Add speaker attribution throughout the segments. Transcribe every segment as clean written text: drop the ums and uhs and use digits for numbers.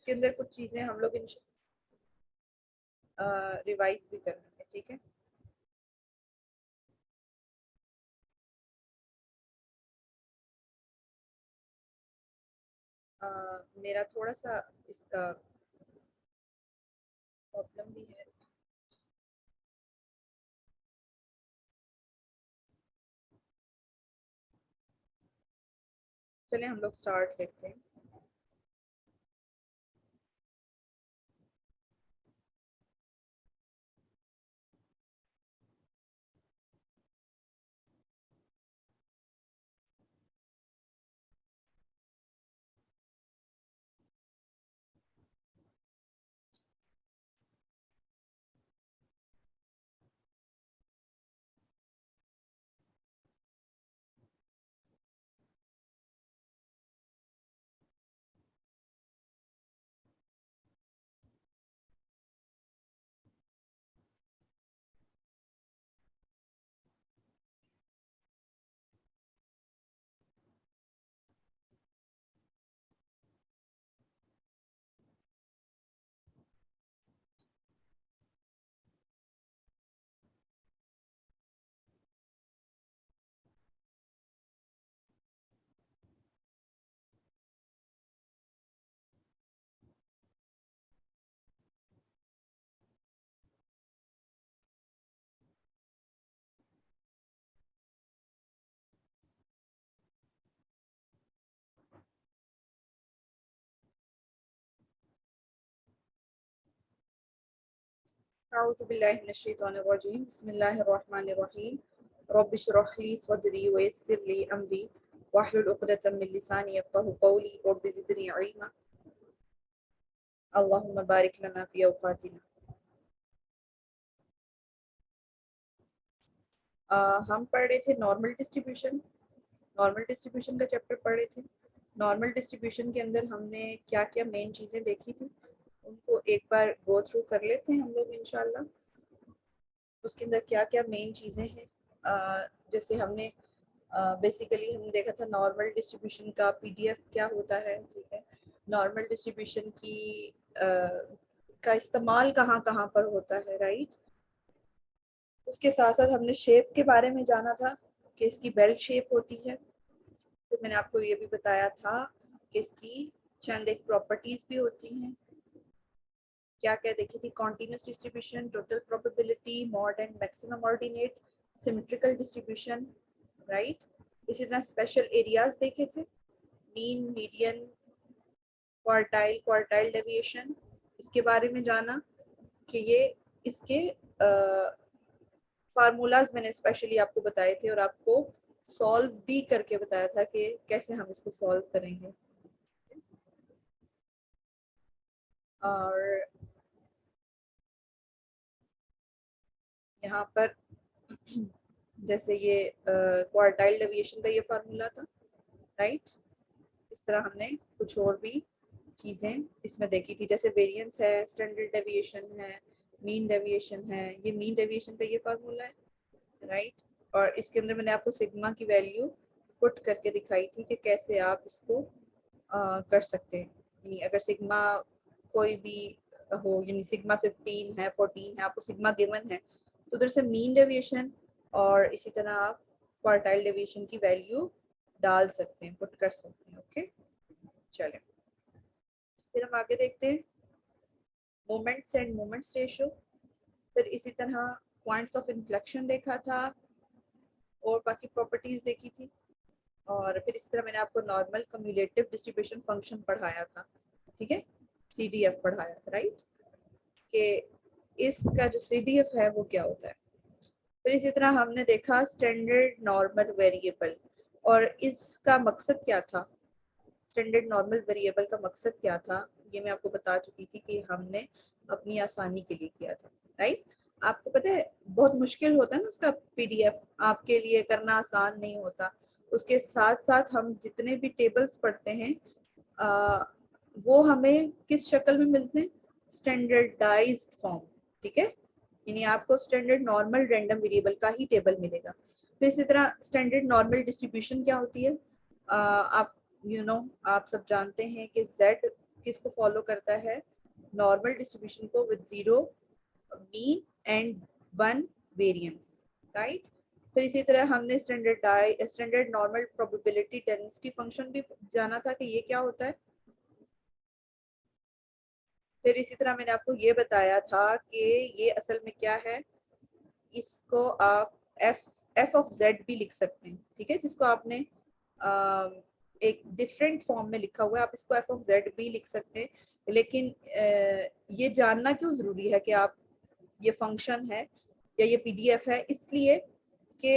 Speaker 1: इसके अंदर कुछ चीजें हम लोग रिवाइज भी करेंगे, ठीक है। मेरा थोड़ा सा इसका प्रॉब्लम भी है। चलिए हम लोग स्टार्ट लेते हैं। अऊज़ु बिल्लाहि मिनश शैतानिर रजीम, बिस्मिल्लाहिर रहमानिर रहीम। रब्बि इश्रह ली सदरी व यस्सिर ली अमरी वहलुल उक़दतम मिन लिसानी यफ़क़हू क़ौली रब्बि ज़िदनी इल्मा अल्लाहुम्मा बारिक लना फ़ी औक़ातिना। हम पढ़ रहे थे नॉर्मल डिस्ट्रीब्यूशन। नॉर्मल डिस्ट्रीब्यूशन का चैप्टर पढ़ रहे थे। नॉर्मल डिस्ट्रीब्यूशन के अंदर हमने क्या क्या मेन चीज़ें देखी थी, उनको एक बार गो थ्रू कर लेते हैं हम लोग इंशाल्लाह। उसके अंदर क्या क्या मेन चीज़ें हैं, जैसे हमने बेसिकली हमने देखा था नॉर्मल डिस्ट्रीब्यूशन का पीडीएफ क्या होता है, ठीक है। नॉर्मल डिस्ट्रीब्यूशन की का इस्तेमाल कहाँ कहाँ पर होता है, राइट। उसके साथ साथ हमने शेप के बारे में जाना था कि इसकी बेल शेप होती है। तो मैंने आपको ये भी बताया था कि इसकी चंद एक प्रॉपर्टीज भी होती हैं। क्या क्या देखी थी, continuous distribution, total probability, mod and maximum ordinate, symmetrical distribution, right. इसी तरह स्पेशल एरियाज देखे थे, mean, median, quartile, quartile deviation. इसके बारे में जाना कि ये इसके फार्मूलाज मैंने स्पेशली आपको बताए थे और आपको सॉल्व भी करके बताया था कि कैसे हम इसको सॉल्व करेंगे। और यहाँ पर जैसे ये क्वार्टाइल डेविएशन का ये फार्मूला था, राइट। इस तरह हमने कुछ और भी चीज़ें इसमें देखी थी, जैसे वेरिएंस है, स्टैंडर्ड डेविएशन है, मीन डेविएशन है। ये मीन डेविएशन का ये फार्मूला है, राइट। और इसके अंदर मैंने आपको सिग्मा की वैल्यू पुट करके दिखाई थी कि कैसे आप इसको कर सकते हैं। यानी अगर सिग्मा कोई भी हो, यानी सिग्मा 15 है, 14 है, आपको सिग्मा गिवन है, तो उधर से मीन डेविएशन और इसी तरह आप क्वार्टाइल डेविएशन की वैल्यू डाल सकते हैं, पुट कर सकते हैं। ओके, चलें फिर हम आगे देखते हैं मोमेंट्स एंड मोमेंट्स रेशियो। फिर इसी तरह पॉइंट्स ऑफ इन्फ्लेक्शन देखा था और बाकी प्रॉपर्टीज देखी थी। और फिर इस तरह मैंने आपको नॉर्मल कम्युलेटिव डिस्ट्रीब्यूशन फंक्शन पढ़ाया था, ठीक है, सीडीएफ पढ़ाया था, राइट, कि इसका जो सीडीएफ है वो क्या होता है। फिर इसी तरह हमने देखा स्टैंडर्ड नॉर्मल वेरिएबल और इसका मकसद क्या था। स्टैंडर्ड नॉर्मल वेरिएबल का मकसद क्या था ये मैं आपको बता चुकी थी कि हमने अपनी आसानी के लिए किया था, राइट। आपको पता है बहुत मुश्किल होता है ना उसका पीडीएफ, आपके लिए करना आसान नहीं होता। उसके साथ साथ हम जितने भी टेबल्स पढ़ते हैं वो हमें किस शक्ल में मिलते हैं, स्टैंडर्डाइज्ड फॉर्म, ठीक है। यानी आपको स्टैंडर्ड नॉर्मल रैंडम वेरिएबल का ही टेबल मिलेगा। फिर इसी तरह स्टैंडर्ड नॉर्मल डिस्ट्रीब्यूशन क्या होती है, आप आप सब जानते हैं कि z किसको फॉलो करता है, नॉर्मल डिस्ट्रीब्यूशन को with 0 mean and 1 variance, right. फिर इसी तरह हमने standard normal probability density function भी जाना था कि ये क्या होता है। फिर इसी तरह मैंने आपको ये बताया था कि ये असल में क्या है, इसको आप एफ ऑफ जेड भी लिख सकते हैं, ठीक है, जिसको आपने एक डिफरेंट फॉर्म में लिखा हुआ है, आप इसको एफ ऑफ जेड भी लिख सकते हैं। लेकिन ये जानना क्यों ज़रूरी है कि आप ये फंक्शन है या ये पीडीएफ है, इसलिए कि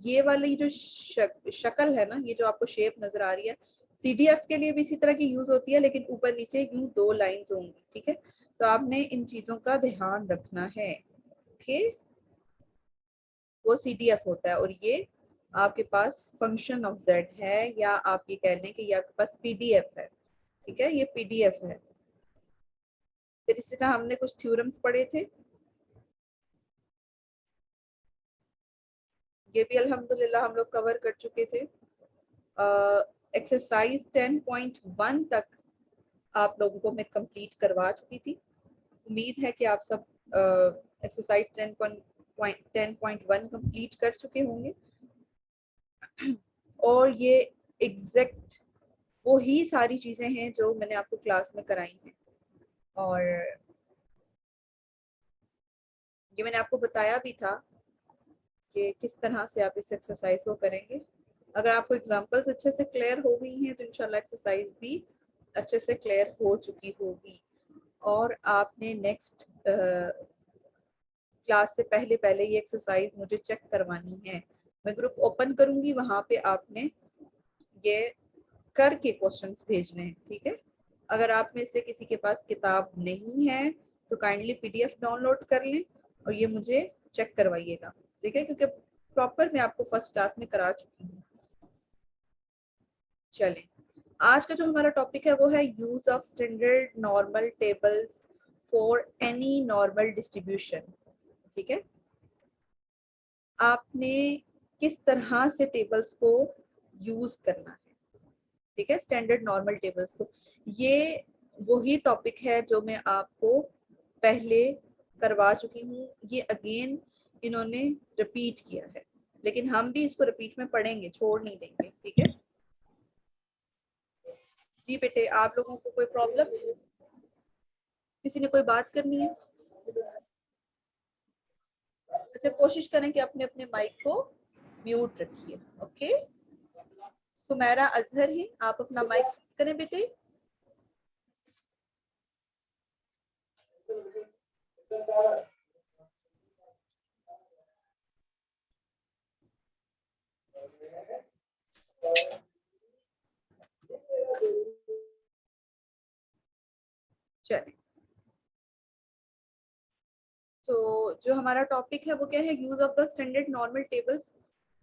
Speaker 1: ये वाली जो शक्ल है ना, ये जो आपको शेप नजर आ रही है, सीडीएफ के लिए भी इसी तरह की यूज होती है, लेकिन ऊपर नीचे यूं 2 लाइंस होंगी, ठीक है। तो आपने इन चीजों का ध्यान रखना है कि वो सीडीएफ होता है और ये आपके पास फंक्शन ऑफ जेड है, या आप ये कह लें कि ये आपके पास पीडीएफ है, ठीक है, ये पीडीएफ है। फिर इसी तरह हमने कुछ थ्योरम्स पढ़े थे, ये भी अल्हम्दुलिल्लाह हम लोग कवर कर चुके थे। एक्सरसाइज 10.1 तक आप लोगों को मैं कंप्लीट करवा चुकी थी। उम्मीद है कि आप सब एक्सरसाइज 10.1 कंप्लीट कर चुके होंगे और ये एग्जैक्ट वो ही सारी चीज़ें हैं जो मैंने आपको क्लास में कराई हैं, और ये मैंने आपको बताया भी था कि किस तरह से आप इस एक्सरसाइज को करेंगे। अगर आपको एग्जांपल्स अच्छे से क्लियर हो गई हैं तो इंशाल्लाह एक्सरसाइज भी अच्छे से क्लियर हो चुकी होगी, और आपने नेक्स्ट क्लास से पहले पहले ये एक्सरसाइज मुझे चेक करवानी है। मैं ग्रुप ओपन करूंगी, वहां पे आपने ये करके क्वेश्चंस भेजने हैं, ठीक है। अगर आप में से किसी के पास किताब नहीं है तो काइंडली पीडीएफ डाउनलोड कर लें और ये मुझे चेक करवाइएगा, ठीक है, क्योंकि प्रॉपर मैं आपको फर्स्ट क्लास में करा चुकी हूँ। चलें, आज का जो हमारा टॉपिक है वो है use of standard normal tables for any normal distribution, ठीक है। आपने किस तरह से टेबल्स को यूज करना है, ठीक है, स्टैंडर्ड नॉर्मल टेबल्स को। ये वही टॉपिक है जो मैं आपको पहले करवा चुकी हूँ, ये अगेन इन्होंने रिपीट किया है, लेकिन हम भी इसको रिपीट में पढ़ेंगे, छोड़ नहीं देंगे, ठीक है। जी बेटे, आप लोगों को कोई प्रॉब्लम, किसी ने कोई बात करनी है? अच्छा, कोशिश करें कि अपने अपने माइक को म्यूट रखिए, ओके। सुमेरा अजहर है, आप अपना माइक करें बेटे। चलिए, तो जो हमारा टॉपिक है वो क्या है, use of the standard normal tables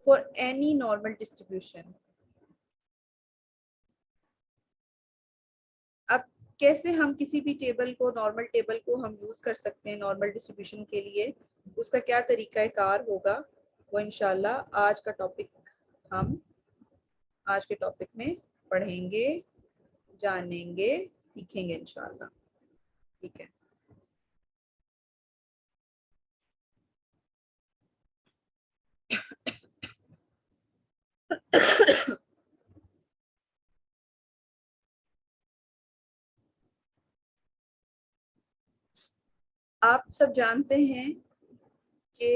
Speaker 1: for any normal distribution. अब कैसे हम किसी भी टेबल को, नॉर्मल टेबल को हम यूज कर सकते हैं नॉर्मल डिस्ट्रीब्यूशन के लिए, उसका क्या तरीका कार होगा, वो इंशाल्लाह हम आज के टॉपिक में पढ़ेंगे, जानेंगे, सीखेंगे इंशाल्लाह, ठीक है। आप सब जानते हैं कि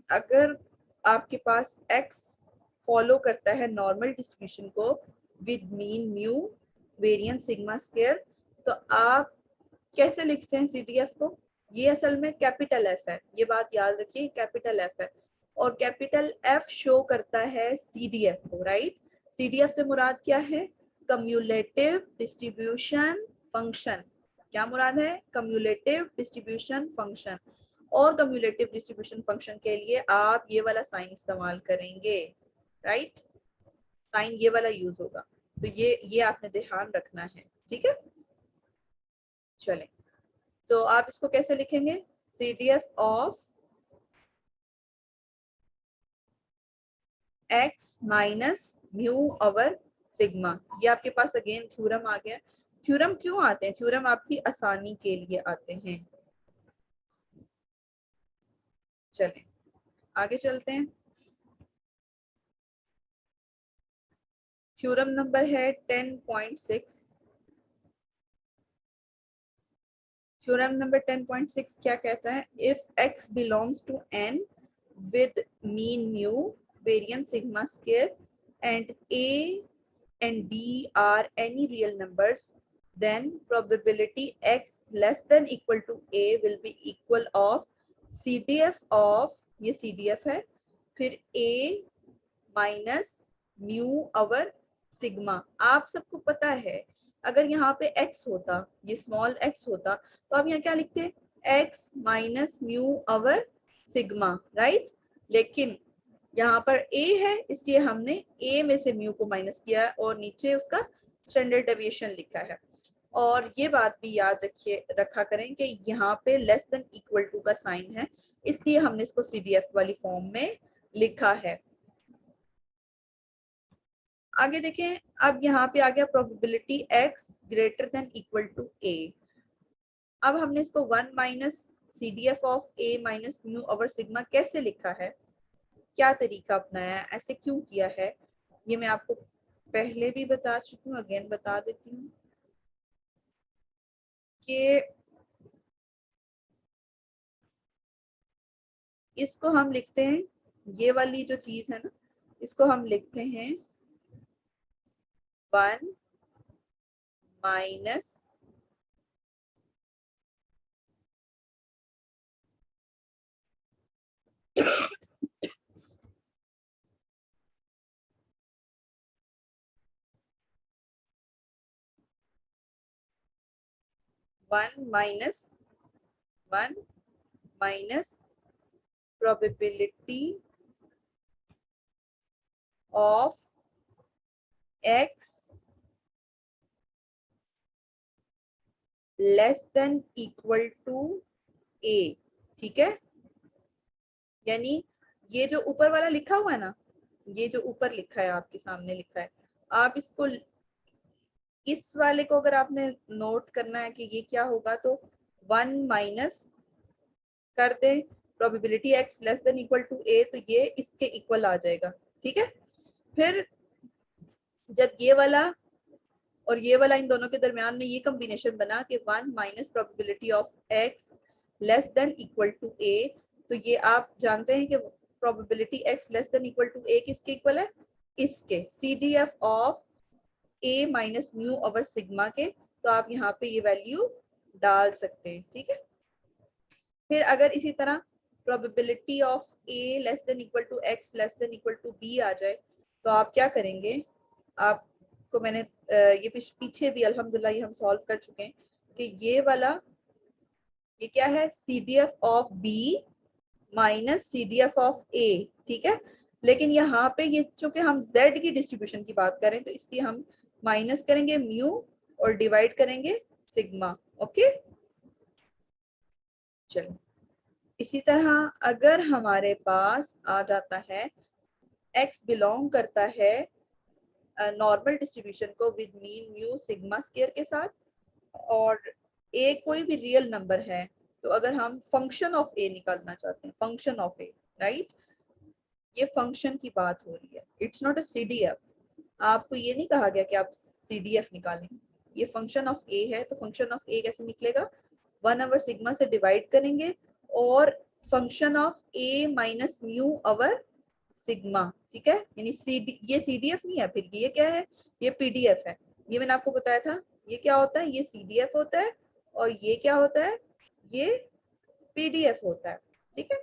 Speaker 1: अगर आपके पास x फॉलो करता है नॉर्मल डिस्ट्रीब्यूशन को with mean mu variance sigma square, तो आप कैसे लिखते हैं सीडीएफ को? ये असल में कैपिटल एफ है, ये बात याद रखिए, कैपिटल एफ है, और कैपिटल एफ शो करता है सीडीएफ को, राइट। सीडीएफ से मुराद क्या है? Cumulative distribution function. क्या मुराद है? Cumulative distribution function. और कम्युलेटिव डिस्ट्रीब्यूशन फंक्शन के लिए आप ये वाला साइन इस्तेमाल करेंगे, राइट, साइन ये वाला यूज होगा, तो ये आपने ध्यान रखना है, ठीक है। चलें, तो आप इसको कैसे लिखेंगे? CDF of x minus mu over sigma, ये आपके पास अगेन थ्योरम आ गया। थ्योरम क्यों आते हैं? थ्योरम आपकी आसानी के लिए आते हैं। चलें आगे चलते हैं। थ्योरम नंबर है 10.6। थ्योरम नंबर 10.6 क्या कहता है? If x belongs to n with mean mu, variance sigma square, and a and b are any real numbers, then probability x less than equal to a will be equal of CDF of, ये CDF है, फिर a minus mu our sigma. आप सबको पता है अगर यहाँ पे x होता, ये स्मॉल x होता, तो आप यहाँ क्या लिखते? x माइनस म्यू अवर सिग्मा, राइट। लेकिन यहाँ पर a है इसलिए हमने a में से म्यू को माइनस किया है और नीचे उसका स्टैंडर्ड डेविएशन लिखा है। और ये बात भी याद रखा करें कि यहाँ पे लेस देन इक्वल टू का साइन है, इसलिए हमने इसको CDF वाली फॉर्म में लिखा है। आगे देखें, अब यहाँ पे आ गया probability x greater than equal to a। अब हमने इसको 1 minus CDF of a minus mu over sigma कैसे लिखा है, क्या तरीका अपनाया है, ऐसे क्यों किया है, ये मैं आपको पहले भी बता चुकी हूँ, अगेन बता देती हूँ कि इसको हम लिखते हैं, ये वाली जो चीज है ना, इसको हम लिखते हैं 1 minus one minus probability of x less than equal to a। ठीक है, यानी ये जो ऊपर वाला लिखा हुआ है ना, ये जो ऊपर लिखा है आपके सामने लिखा है, आप इसको, इस वाले को अगर आपने नोट करना है कि ये क्या होगा, तो 1 माइनस कर दें probability x less than equal to a, तो ये इसके इक्वल आ जाएगा। ठीक है, फिर जब ये वाला और ये वाला इन दोनों के दरमियान में ये कॉम्बिनेशन बना कि 1 minus probability of x less than equal to a, तो ये आप जानते हैं कि probability x less than equal to a किसके इक्वल है? इसके, CDF of a minus mu over sigma के। तो आप यहाँ पे ये वैल्यू डाल सकते हैं। ठीक है, फिर अगर इसी तरह probability of a less than equal to x less than equal to b आ जाए, तो आप क्या करेंगे? आपको मैंने ये पीछे भी अल्हम्दुलिल्लाह ये हम सॉल्व कर चुके हैं कि ये वाला, ये क्या है? CDF of b minus CDF of a। ठीक है, लेकिन यहाँ पे ये चूंकि हम z की डिस्ट्रीब्यूशन की बात करें, तो इसलिए हम माइनस करेंगे म्यू और डिवाइड करेंगे सिग्मा। ओके, चलो इसी तरह अगर हमारे पास आ जाता है x बिलोंग करता है नॉर्मल डिस्ट्रीब्यूशन को with mean mu sigma square के साथ, और a कोई भी रियल नंबर है, तो अगर हम फंक्शन ऑफ a निकालना चाहते हैं, फंक्शन ऑफ a, राइट, ये फंक्शन की बात हो रही है, इट्स नॉट अ CDF। आपको ये नहीं कहा गया कि आप CDF निकालें, ये फंक्शन ऑफ a है, तो फंक्शन ऑफ a कैसे निकलेगा? 1 ओवर सिग्मा से डिवाइड करेंगे और function of a minus mu over sigma. ठीक है, यानी ये CDF नहीं है, फिर ये क्या है? ये PDF है। ये मैंने आपको बताया था, ये क्या होता है? ये CDF होता है, और ये क्या होता है? ये PDF होता है। ठीक है,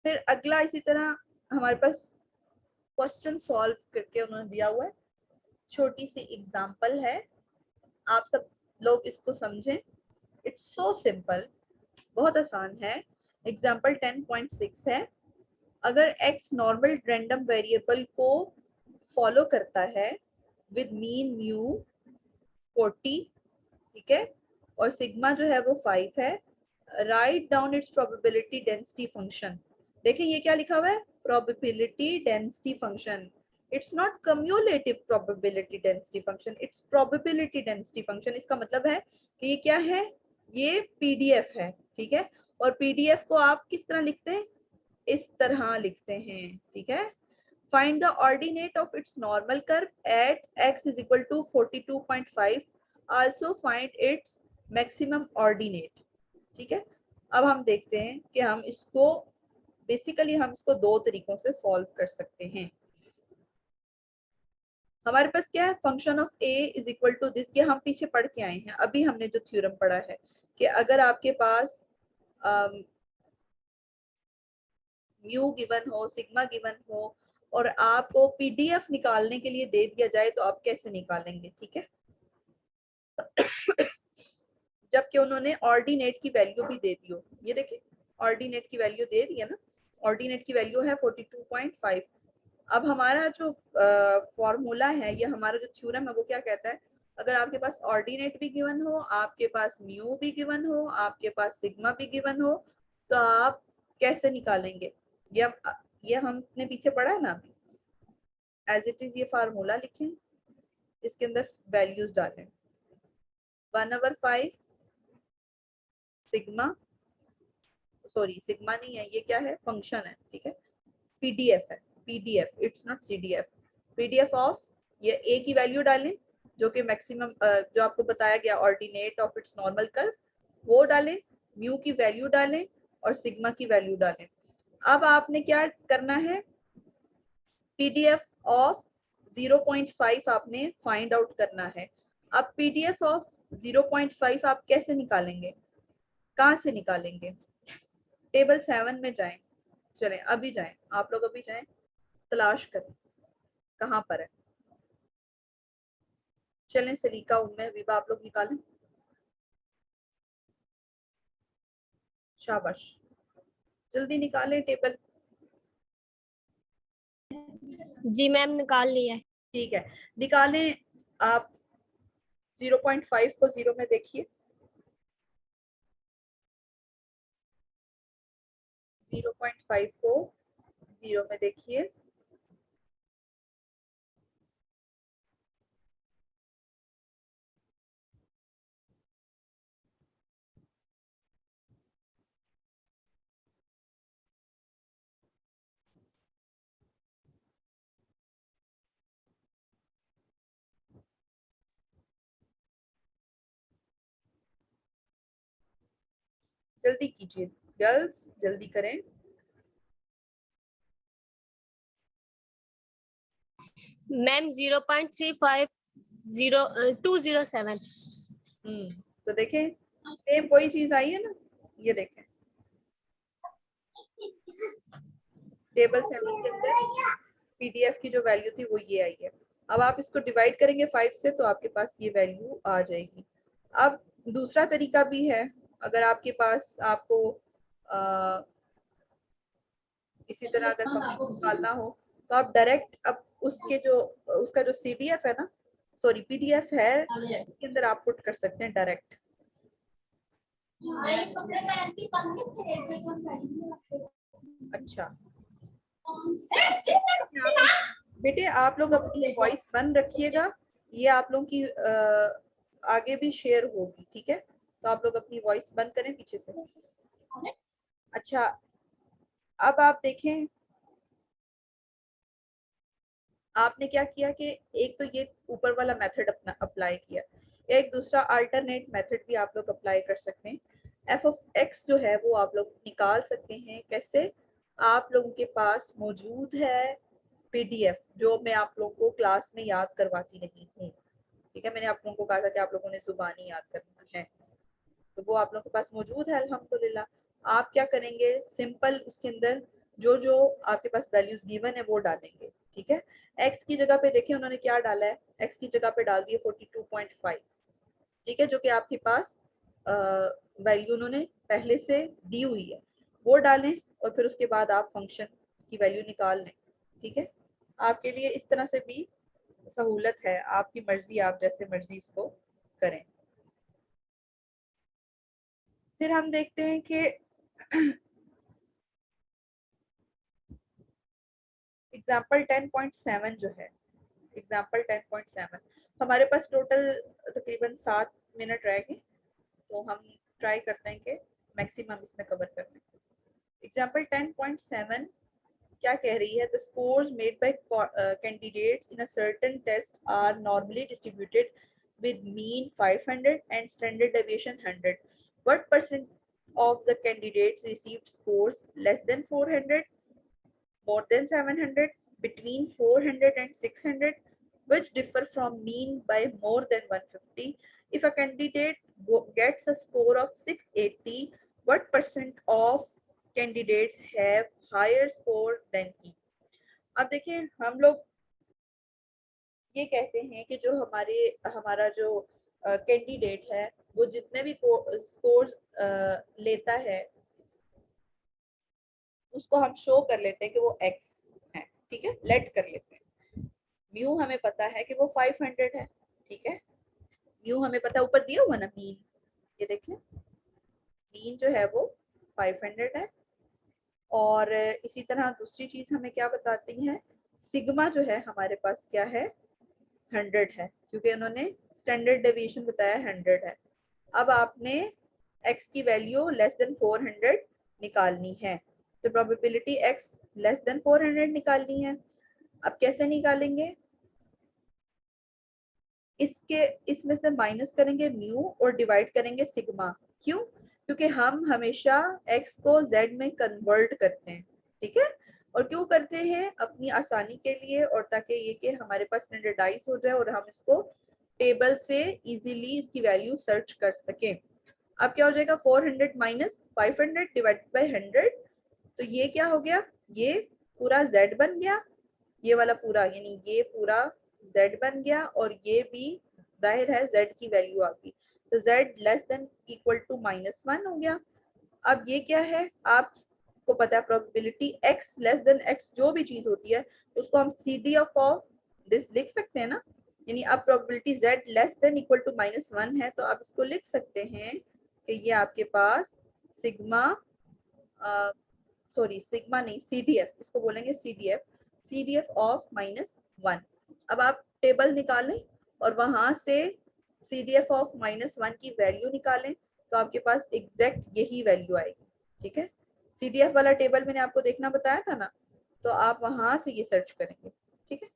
Speaker 1: फिर अगला इसी तरह हमारे पास क्वेश्चन सॉल्व करके उन्होंने दिया हुआ है, छोटी सी एग्जांपल है, आप सब लोग इसको समझें। इट्स सो सिंपल, बहुत आसान है। एग्जांपल 10.6 है, अगर x नॉर्मल रैंडम वेरिएबल को फॉलो करता है विद मीन म्यू 40, ठीक है, और सिग्मा जो है वो 5 है, write down it's probability density function. देखिए ये क्या लिखा हुआ है, probability density function. It's not cumulative probability density function, it's probability density function. इसका मतलब है कि ये क्या है, ये पीडीएफ है, ठीक है। और पीडीएफ को आप किस तरह लिखते हैं, इस तरह लिखते हैं, ठीक है। Find the ordinate of its normal curve at x is equal to 42.5, also find its maximum ordinate, ठीक है। अब हम देखते हैं कि हम इसको बेसिकली हम इसको दो तरीकों से सॉल्व कर सकते हैं। हमारे पास क्या है, function of a is equal to this, ये हम पीछे पढ़ के आए हैं, अभी हमने जो थ्योरम पढ़ा है कि अगर आपके पास म्यू गिवन हो, सिग्मा गिवन हो और आपको पीडीएफ निकालने के लिए दे दिया जाए तो आप कैसे निकालेंगे, ठीक है। जबकि उन्होंने ऑर्डिनेट की वैल्यू भी दे दी हो, ये देखिए ऑर्डिनेट की वैल्यू दे दी है ना, ऑर्डिनेट की वैल्यू है 42.5। अब हमारा जो फॉर्मूला है, ये हमारा जो थ्योरम है वो क्या कहता है, अगर आपके पास ऑर्डिनेट भी गिवन हो, आपके पास म्यू भी गिवन हो, आपके पास सिग्मा भी गिवन हो, तो आप कैसे निकालेंगे, ये हमने पीछे पढ़ा है ना अभी, एज इट इज ये फार्मूला लिखें, इसके अंदर वैल्यूज डालें, 1/5 सिग्मा, सॉरी सिग्मा नहीं है, ये क्या है, फंक्शन है, ठीक है। पीडीएफ है, PDF, it's not CDF, PDF of, ये ए की वैल्यू डालें जो कि मैक्सिमम जो आपको बताया गया ordinate of its normal curve, वो डालें, म्यू की वैल्यू डालें और सिग्मा की वैल्यू डालें। अब आपने क्या करना है, पीडीएफ ऑफ 0.5 आपने फाइंड आउट करना है। अब पीडीएफ ऑफ 0.5 आप कैसे निकालेंगे, कहाँ से निकालेंगे, टेबल 7 में जाएं, चलें अभी जाएं, आप लोग अभी जाएं, तलाश करें कहाँ पर है, चलें सलीका उम्मे विवा आप लोग निकालें, शाबाश जल्दी निकालें टेबल।
Speaker 2: जी मैम निकाल लिया है।
Speaker 1: ठीक है, निकालें आप, 0.5 को 0 में देखिए, 0.5 को 0 में देखिए, जल्दी कीजिए गर्ल्स, जल्दी करें।
Speaker 2: मैम 0.350
Speaker 1: तो देखें सेम वही चीज आई है ना, ये देखें टेबल 7 के अंदर पीडीएफ की जो वैल्यू थी वो ये आई है। अब आप इसको डिवाइड करेंगे 5 से तो आपके पास ये वैल्यू आ जाएगी। अब दूसरा तरीका भी है, अगर आपके पास आपको इसी तरह अगर फंक्शन निकालना हो तो आप डायरेक्ट अब उसके जो उसका जो सीडीएफ है ना, सॉरी पीडीएफ है, उसके अंदर आप पुट कर सकते हैं डायरेक्ट। अच्छा बेटे आप लोग अपनी वॉइस बंद रखिएगा, ये आप लोगों की आगे भी शेयर होगी, ठीक है, तो आप लोग अपनी वॉइस बंद करें पीछे से। अच्छा अब आप देखें आपने क्या किया कि एक तो ये ऊपर वाला मेथड अपना अप्लाई किया, एक दूसरा अल्टरनेट मेथड भी आप लोग अप्लाई कर सकते हैं। एफ ऑफ एक्स जो है वो आप लोग निकाल सकते हैं कैसे, आप लोगों के पास मौजूद है पीडीएफ जो मैं आप लोगों को क्लास में याद करवाती रही हूँ, ठीक है, मैंने आप लोगों को कहा था कि आप लोगों ने जुबानी याद करना है, तो वो आप लोगों के पास मौजूद है अल्हम्दुलिल्लाह। आप क्या करेंगे, सिंपल उसके अंदर जो जो आपके पास वैल्यूज गिवन है वो डालेंगे, ठीक है। एक्स की जगह पे देखिए उन्होंने क्या डाला है, एक्स की जगह पे डाल दिए 42.5, ठीक है, जो कि आपके पास वैल्यू उन्होंने पहले से दी हुई है, वो डालें और फिर उसके बाद आप फंक्शन की वैल्यू निकाल लें, ठीक है। आपके लिए इस तरह से भी सहूलत है, आपकी मर्जी, आप जैसे मर्जी इसको करें। फिर हम देखते हैं कि एग्जाम्पल 10.7 जो है, एग्जाम्पल 10.7 हमारे पास टोटल तकरीबन 7 मिनट रह गए, तो हम ट्राई करते हैं कि मैक्सिमम इसमें कवर कर लें। एग्जाम्पल 10.7 क्या कह रही है? The scores made by candidates in a certain test are normally distributed with mean 500 and standard deviation 100. What percent of the candidates received scores less than 400, more than 700, between 400 and 600, which differ from mean by more than 150? If a candidate gets a score of 680, what percent of candidates have higher score than he? अब देखिए, हम लोग ये कहते हैं कि जो हमारा जो कैंडिडेट है वो जितने भी स्कोर्स लेता है उसको हम शो कर लेते हैं कि वो एक्स है, ठीक है, लेट कर लेते हैं। म्यू हमें पता है कि वो 500 है, ठीक है, म्यू हमें पता है, ऊपर दिया हुआ ना मीन, ये देखिए मीन जो है वो 500 है। और इसी तरह दूसरी चीज हमें क्या बताती है, सिग्मा जो है हमारे पास क्या है, 100 है, क्योंकि उन्होंने स्टैंडर्ड डेविएशन बताया 100 है। अब आपने x की वैल्यू लेस देन 400 निकालनी है, तो प्रोबेबिलिटी x लेस देन 400 निकालनी है। अब कैसे निकालेंगे? इसमें से माइनस करेंगे म्यू और डिवाइड करेंगे सिग्मा। क्यों? क्योंकि हम हमेशा x को z में कन्वर्ट करते हैं, ठीक है। और क्यों करते हैं? अपनी आसानी के लिए, और ताकि ये कि हमारे पास स्टैंडर्डाइज हो जाए और हम इसको टेबल से इजीली इसकी वैल्यू सर्च कर सकें। अब क्या हो जाएगा? 400 माइनस 500 डिवाइडेड बाई 100, तो ये क्या हो गया? ये पूरा z बन गया, ये वाला पूरा, यानी ये पूरा z बन गया, और ये भी जाहिर है z की वैल्यू आ गई, तो z less than equal to -1 हो गया। अब ये क्या है? आपको पता है probability x less then x जो भी चीज होती है उसको हम CDF ऑफ दिस लिख सकते हैं ना, यानी अब probability z less than equal to -1 है, तो आप इसको लिख सकते हैं कि ये आपके पास सिग्मा, सॉरी सिग्मा नहीं, CDF, इसको बोलेंगे CDF ऑफ -1। अब आप टेबल निकालें और वहां से CDF ऑफ -1 की वैल्यू निकालें, तो आपके पास एग्जैक्ट यही वैल्यू आएगी, ठीक है। CDF वाला टेबल मैंने आपको देखना बताया था ना, तो आप वहां से ये सर्च करेंगे, ठीक है।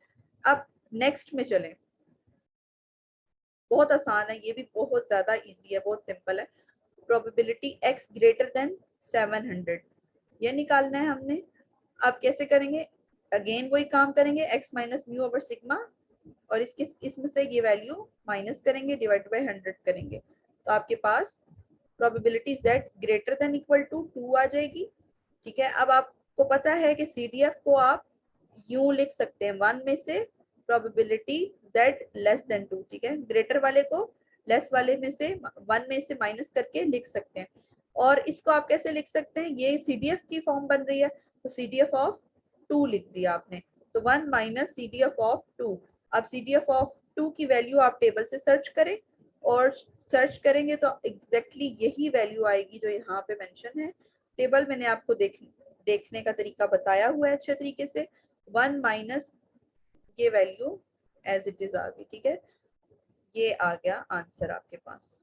Speaker 1: अब नेक्स्ट में चलें, बहुत आसान है, ये भी बहुत ज्यादा इजी है, बहुत सिंपल है। प्रोबेबिलिटी x ग्रेटर देन 700 ये निकालना है हमने। अब कैसे करेंगे? अगेन वही काम करेंगे, x minus mu over sigma, और इसमें से ये वैल्यू माइनस करेंगे, डिवाइड बाय 100 करेंगे, तो आपके पास probability z greater than equal to 2 आ जाएगी, ठीक है। अब आपको पता है कि CDF को आप यूं लिख सकते हैं, 1 में से प्रोबेबिलिटी z लेस देन 2, ठीक है, ग्रेटर वाले को लेस वाले में से 1 में से माइनस करके लिख सकते हैं। और इसको आप कैसे लिख सकते हैं? ये CDF की फॉर्म बन रही है, तो CDF ऑफ 2 लिख दिया आपने, तो 1 माइनस CDF ऑफ 2। अब CDF ऑफ 2 की वैल्यू आप टेबल से सर्च करें, और सर्च करेंगे तो एग्जैक्टली यही वैल्यू आएगी जो यहाँ पे मेंशन है। टेबल मैंने आपको देखने का तरीका बताया हुआ है अच्छे तरीके से। 1 माइनस ये वैल्यू एज इट इज आ गई, ठीक है, ये आ गया आंसर आपके पास,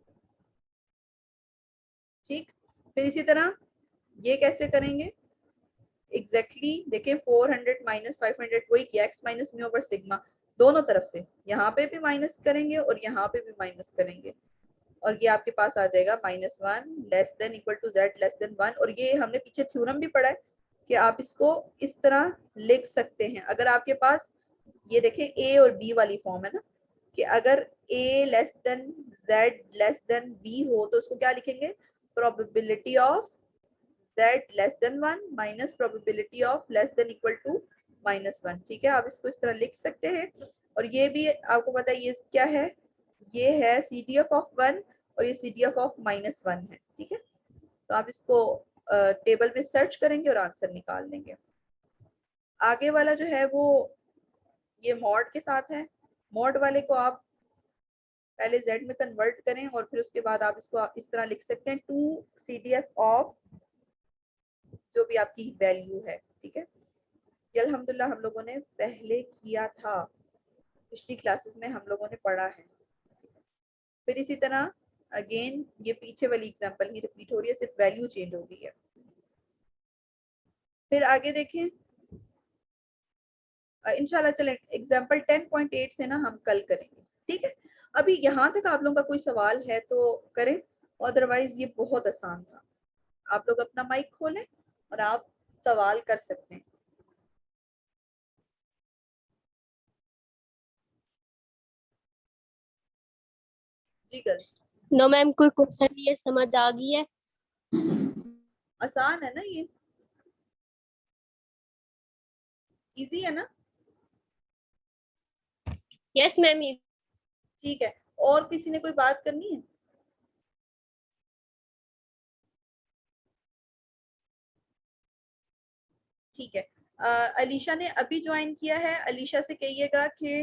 Speaker 1: ठीक। फिर इसी तरह ये कैसे करेंगे? एग्जैक्टली देखें, 400 माइनस 500 वही किया, x minus mu over sigma, दोनों तरफ से यहाँ पे भी माइनस करेंगे और यहाँ पे भी माइनस करेंगे, और ये आपके पास आ जाएगा -1 less than equal to z less than 1। और ये हमने पीछे थ्योरम भी पढ़ा है कि आप इसको इस तरह लिख सकते हैं। अगर आपके पास ये देखें a और b वाली फॉर्म है ना, कि अगर a less than z less than b हो तो उसको क्या लिखेंगे? Probability of z less than 1 minus probability of less than equal to -1, ठीक है। आप इसको इस तरह लिख सकते हैं। और ये भी आपको पता है ये क्या है? ये है CDF ऑफ 1 और ये CDF ऑफ -1 है, ठीक है। तो आप इसको टेबल में सर्च करेंगे और आंसर निकाल लेंगे। आगे वाला जो है वो ये मॉड के साथ है। मॉड वाले को आप पहले z में कन्वर्ट करें और फिर उसके बाद आप इसको इस तरह लिख सकते हैं, 2 CDF ऑफ जो भी आपकी वैल्यू है, ठीक है। ये अल्हम्दुलिल्लाह हम लोगों ने पहले किया था, पिछली क्लासेस में हम लोगों ने पढ़ा है। फिर इसी तरह अगेन ये पीछे वाली एग्जांपल ही रिपीट हो रही है, सिर्फ वैल्यू चेंज हो गई है। फिर आगे देखें, इंशाल्लाह चलें एग्जांपल 10.8 से ना हम कल करेंगे, ठीक है। अभी यहाँ तक आप लोगों का कोई सवाल है तो करें, अदरवाइज ये बहुत आसान था। आप लोग अपना माइक खोलें और आप सवाल कर सकते हैं। जी गर्ल्स,
Speaker 2: नो मैम, कोई क्वेश्चन नहीं है, समझ आ गई है।
Speaker 1: आसान है ना, ये इजी है ना?
Speaker 2: Yes ma'am.
Speaker 1: ठीक है, और किसी ने कोई बात करनी है? ठीक है, अलीशा ने अभी ज्वाइन किया है, अलीशा से कहिएगा कि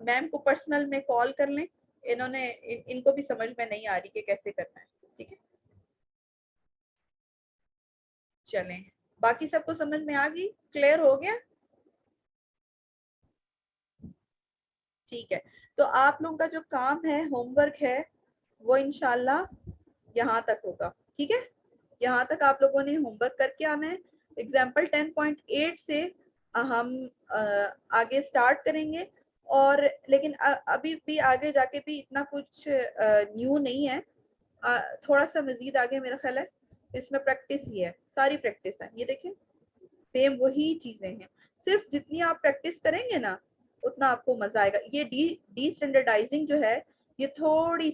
Speaker 1: मैम को पर्सनल में कॉल कर लें, इन्होंने इनको भी समझ में नहीं आ रही कि कैसे करना है, ठीक है। चलें, बाकी सबको समझ में आ गई, क्लियर हो गया? ठीक है, तो आप लोगों का जो काम है, होमवर्क है, वो इंशाल्लाह यहाँ तक होगा, ठीक है। यहाँ तक आप लोगों ने होमवर्क करके आना है। एग्जाम्पल 10.8 से हम आगे स्टार्ट करेंगे, और लेकिन अभी भी आगे जाके भी इतना कुछ न्यू नहीं है, थोड़ा सा मजीद आगे मेरा ख्याल है, इसमें प्रैक्टिस ही है, सारी प्रैक्टिस है। ये देखें, सेम वही चीजें हैं, सिर्फ जितनी आप प्रैक्टिस करेंगे ना उतना आपको मजा आएगा। ये डी स्टैंडर्डाइजिंग जो है, ये थोड़ी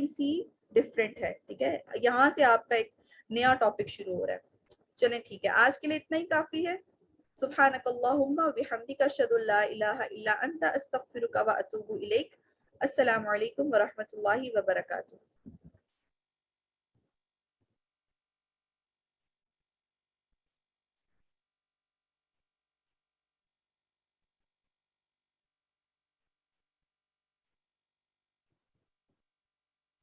Speaker 1: सी डिफरेंट है, ठीक है। यहाँ से आपका एक नया टॉपिक शुरू हो रहा है। चलें ठीक है, आज के लिए इतना ही काफी है। सुब्हानकल्लाहुम्मा व बिहम्दिका अशहदु अल्ला इलाहा इल्ला अंता अस्तगफिरुका व अतूबु इलैक। अस्सलामु अलैकुम व रहमतुल्लाहि व बरकातुहू।